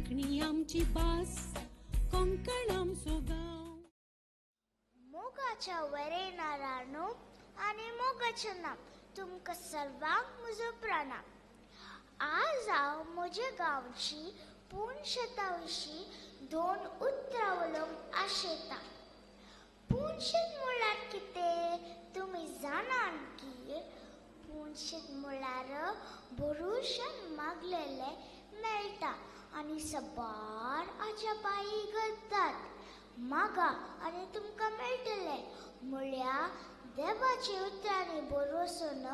कोंकणी आमची भास कोंकण आमचो गांव. मोगाच्या वरेना रानो आनी मोगाचें नांव तुमकां सर्वांक म्हजो प्रणाम. आज हांव म्हज्या गांवची पुणशेता विशीं 2 उतरां उलोवंक आशेतां. पुणशेत म्हणल्यार कितें तुमी जाणात की पुणशेत म्हणल्यार भरोशान मागलेले मेळटा आनी सबार हाच्या पांय घालतात. मागा आनी तुमकां मेळटले म्हळ्यार देवाचे उतरांनी भरोसोन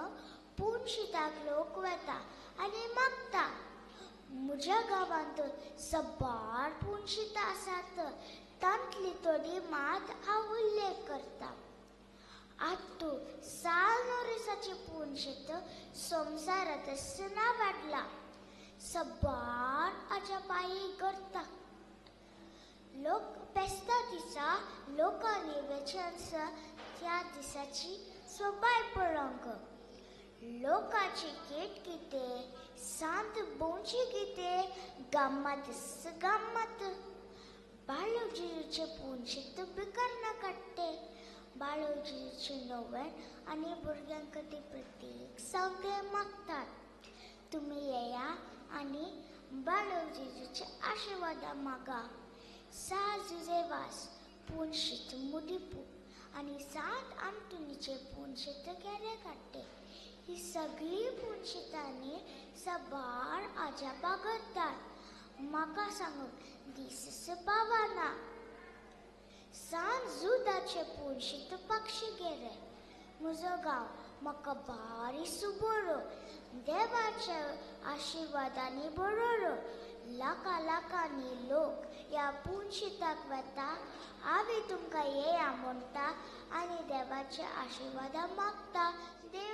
पुणशिताक लोक वता आनी मागता. म्हज्या गांवांत सबार पुणशितां आसात, तांतली थोडी मात हांव उल्लेख करतां. आत्तू सालनोरिसाची पुणशीत संवसारांत आसतना वाडला. सबार हाच्या पांय करता. लोक पेस्ता दिसा लोकांनी वेचन्स त्या दिसाची सोबाय पळोवंक. लोकांची केट कितें, सांत बोंची कितें, गम्मत गम्मत. बाळूजीचे पुणशीत बिकरना काडटे. बाळूजीचे नोवें आनी भुरग्यां खातीर प्रत्येक सांवते मागतात. तुमी येया आनी बाळूजीचे आशिर्वाद मागा. सात जुजेवास पुणशीत मुदिपू आनी सांत आंतोनीचे पुणशीत केरे काडटे. ही सगळीं पुणशितांनी सबार हाज्या बागरतात. म्हाका सांगूंक दीस पावना. सांत जुदाचे पुणशीत पक्षी गेले. म्हजो गांव म्हाका बारीसो बरो. देवाच्या आशिर्वादांनी बरोरो. लाखांनी लोक ह्या पुणशिताक वता. हांवें तुमकां येया म्हणटा आनी देवाचे आशिर्वाद मागता. देव